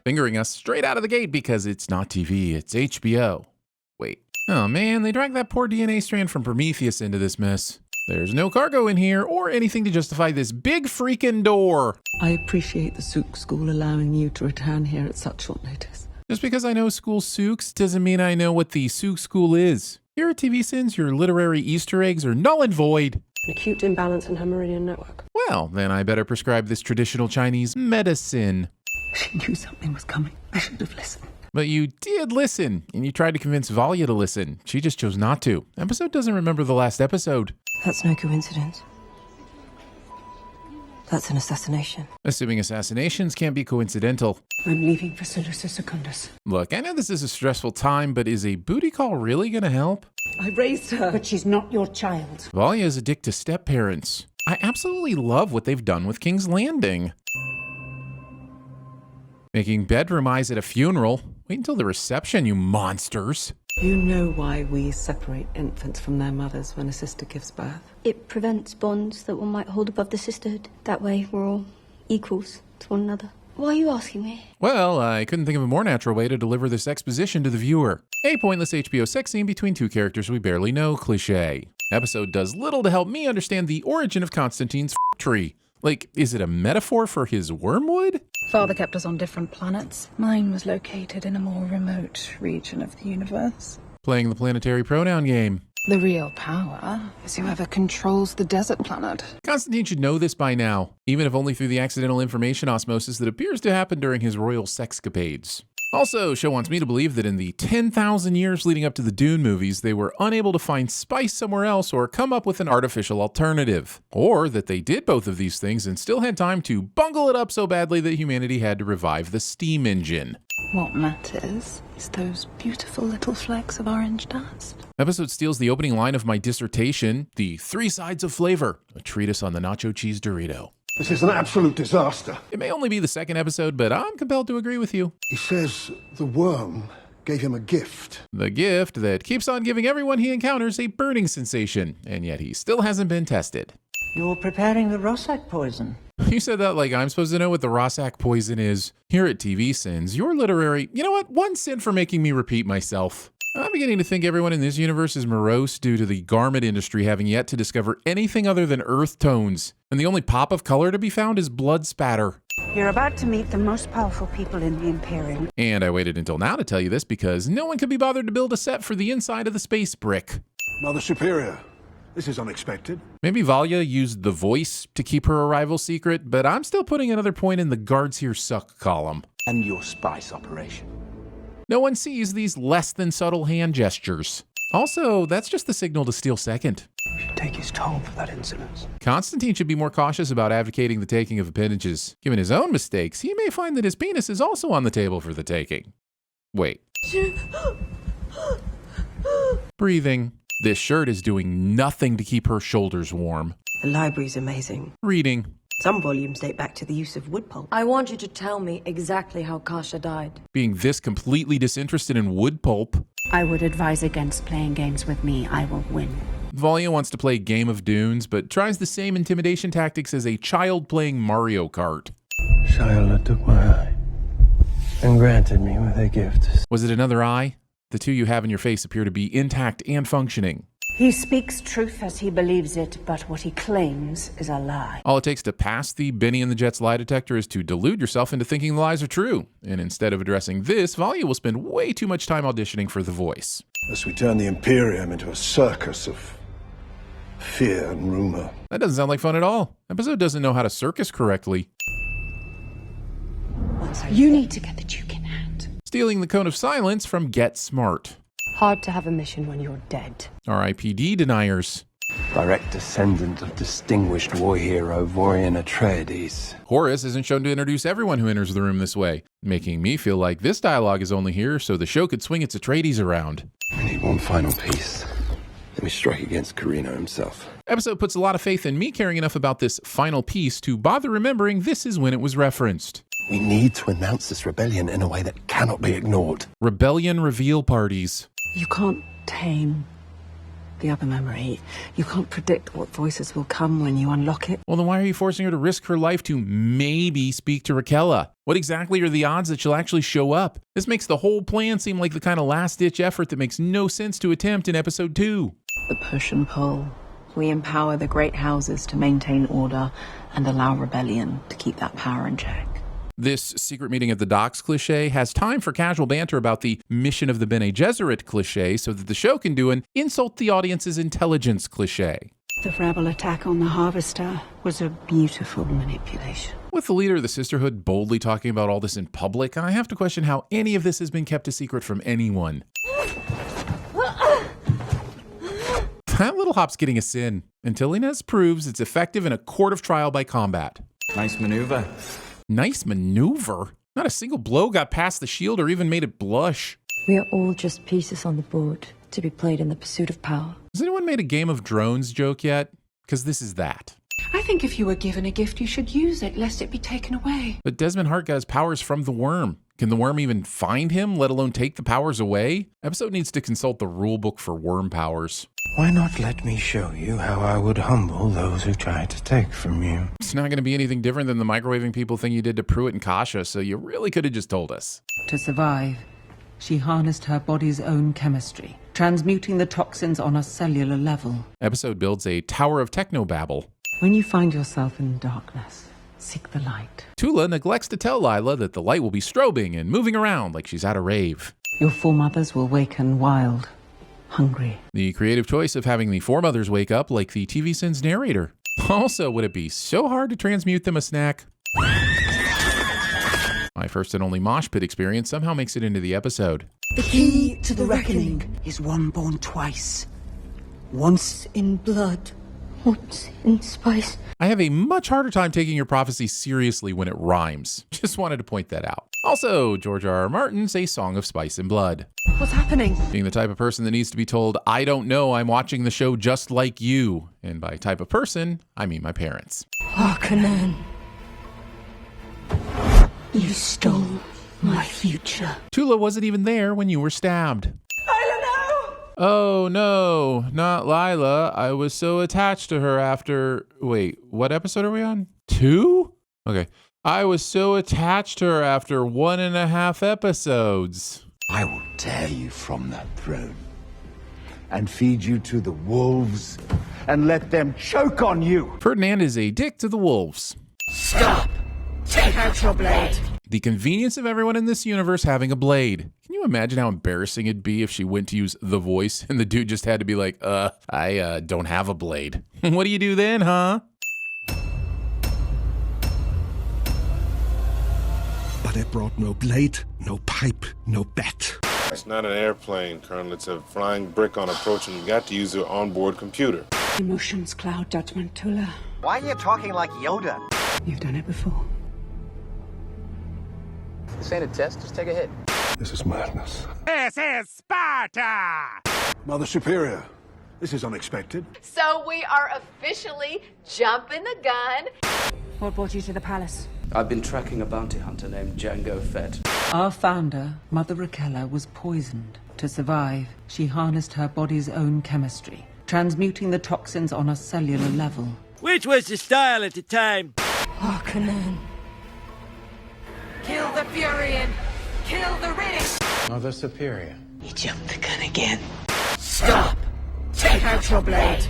fingering us straight out of the gate because it's not TV, it's HBO. Wait. Oh man, they dragged that poor DNA strand from Prometheus into this mess. There's no cargo in here or anything to justify this big freaking door. I appreciate the Souk School allowing you to return here at such short notice. Just because I know school souks doesn't mean I know what the Souk School is. Here at TVSins, your literary Easter eggs are null and void. An acute imbalance in her meridian network. Well, then I better prescribe this traditional Chinese medicine. She knew something was coming. I should have listened. But you did listen, and you tried to convince Valya to listen. She just chose not to. Episode doesn't remember the last episode. That's no coincidence. That's an assassination. Assuming assassinations can't be coincidental. I'm leaving for Solusa Secundus. Look, I know this is a stressful time, but is a booty call really gonna help? I raised her. But she's not your child. Valya is a dick to step-parents. I absolutely love what they've done with King's Landing. Making bedroom eyes at a funeral. Wait until the reception, you monsters. You know why we separate infants from their mothers when a sister gives birth? It prevents bonds that one might hold above the sisterhood. That way we're all equals to one another. Why are you asking me? Well, I couldn't think of a more natural way to deliver this exposition to the viewer. A pointless HBO sex scene between two characters we barely know cliche. Episode does little to help me understand the origin of Constantine's tree. Like, is it a metaphor for his wormwood? Father kept us on different planets. Mine was located in a more remote region of the universe. Playing the planetary pronoun game. The real power is whoever controls the desert planet. Constantine should know this by now, even if only through the accidental information osmosis that appears to happen during his royal sexcapades. Also, show wants me to believe that in the 10,000 years leading up to the Dune movies, they were unable to find spice somewhere else or come up with an artificial alternative. Or that they did both of these things and still had time to bungle it up so badly that humanity had to revive the steam engine. What matters is those beautiful little flecks of orange dust. Episode steals the opening line of my dissertation, The 3 Sides of Flavor, a treatise on the nacho cheese Dorito. This is an absolute disaster. It may only be the second episode, but I'm compelled to agree with you. He says the worm gave him a gift. The gift that keeps on giving everyone he encounters a burning sensation, and yet he still hasn't been tested. You're preparing the Rossack poison. You said that like I'm supposed to know what the Rossack poison is. Here at TVSins, you're literary. You know what? One sin for making me repeat myself. I'm beginning to think everyone in this universe is morose due to the garment industry having yet to discover anything other than earth tones. And the only pop of color to be found is blood spatter. You're about to meet the most powerful people in the Imperium. And I waited until now to tell you this because no one could be bothered to build a set for the inside of the space brick. Mother Superior, this is unexpected. Maybe Valya used the voice to keep her arrival secret, but I'm still putting another point in the guards here suck column. And your spice operation. No one sees these less than subtle hand gestures. Also, that's just the signal to steal second. You should take his toll for that insolence. Constantine should be more cautious about advocating the taking of appendages. Given his own mistakes, he may find that his penis is also on the table for the taking. Wait. Breathing. This shirt is doing nothing to keep her shoulders warm. The library's amazing. Reading. Some volumes date back to the use of wood pulp. I want you to tell me exactly how Kasha died. Being this completely disinterested in wood pulp. I would advise against playing games with me. I will win. Valya wants to play Game of Dunes, but tries the same intimidation tactics as a child playing Mario Kart. Shyla took my eye and granted me with a gift. Was it another eye? The two you have in your face appear to be intact and functioning. He speaks truth as he believes it, but what he claims is a lie. All it takes to pass the Benny and the Jets lie detector is to delude yourself into thinking the lies are true. And instead of addressing this, Valya will spend way too much time auditioning for the voice. Lest we turn the Imperium into a circus of fear and rumor. That doesn't sound like fun at all. Episode doesn't know how to circus correctly. You need to get the Duke in hand. Stealing the cone of silence from Get Smart. Hard to have a mission when you're dead. RIPD deniers. Direct descendant of distinguished war hero Vorian Atreides. Horus isn't shown to introduce everyone who enters the room this way, making me feel like this dialogue is only here so the show could swing its Atreides around. I need one final piece. Let me strike against Carino himself. Episode puts a lot of faith in me caring enough about this final piece to bother remembering this is when it was referenced. We need to announce this rebellion in a way that cannot be ignored. Rebellion reveal parties. You can't tame the other memory. You can't predict what voices will come when you unlock it. Well, then why are you forcing her to risk her life to maybe speak to Raquella? What exactly are the odds that she'll actually show up? This makes the whole plan seem like the kind of last-ditch effort that makes no sense to attempt in episode 2. The push and pull. We empower the great houses to maintain order and allow rebellion to keep that power in check. This secret meeting at the docks cliche has time for casual banter about the mission of the Bene Gesserit cliche so that the show can do an insult the audience's intelligence cliche. The rebel attack on the Harvester was a beautiful manipulation. With the leader of the Sisterhood boldly talking about all this in public, I have to question how any of this has been kept a secret from anyone. That little hop's getting a sin, until Inez proves it's effective in a court of trial by combat. Nice maneuver. Nice maneuver? Not a single blow got past the shield or even made it blush. We are all just pieces on the board to be played in the pursuit of power. Has anyone made a Game of Drones joke yet? Because this is that. I think if you were given a gift, you should use it, lest it be taken away. But Desmond Hart got his powers from the worm. Can the worm even find him, let alone take the powers away? Episode needs to consult the rulebook for worm powers. Why not let me show you how I would humble those who try to take from you? It's not going to be anything different than the microwaving people thing you did to Pruitt and Kasha, so you really could have just told us. To survive, she harnessed her body's own chemistry, transmuting the toxins on a cellular level. Episode builds a tower of technobabble. When you find yourself in darkness, seek the light. Tula neglects to tell Lila that the light will be strobing and moving around like she's at a rave. Your foremothers will waken wild, hungry. The creative choice of having the foremothers wake up like the TVSins narrator. Also, would it be so hard to transmute them a snack? My first and only mosh pit experience somehow makes it into the episode. The key to the reckoning is one born twice. Once In blood, once in spice. I have a much harder time taking your prophecy seriously when it rhymes. Just wanted to point that out. Also, George R.R. Martin's A Song of Spice and Blood. What's happening? Being the type of person that needs to be told, I don't know, I'm watching the show just like you. And by type of person, I mean my parents. Harkonnen. You stole my future. Tula wasn't even there when you were stabbed. Lila, no! Oh no, not Lila. I was so attached to her after... Wait, what episode are we on? 2? Okay. I was so attached to her after 1.5 episodes. I will tear you from that throne and feed you to the wolves and let them choke on you. Ferdinand is a dick to the wolves. Stop! Take out your blade! The convenience of everyone in this universe having a blade. Can you imagine how embarrassing it'd be if she went to use the voice and the dude just had to be like, I don't have a blade. What do you do then, huh? But I brought no blade, no pipe, no bat. It's not an airplane, Colonel. It's a flying brick on approach, and you got to use your onboard computer. Emotions cloud judgment, Tula. Why are you talking like Yoda? You've done it before. This ain't a test, just take a hit. This is madness. This is Sparta! Mother Superior, this is unexpected. So we are officially jumping the gun. What brought you to the palace? I've been tracking a bounty hunter named Django Fett. Our founder, Mother Rakella, was poisoned. To survive, she harnessed her body's own chemistry, transmuting the toxins on a cellular level. Which was the style at the time? Harkonnen. Kill the Furian! Kill the Riddick! Mother Superior. You jumped the gun again. Stop! Take out your blade!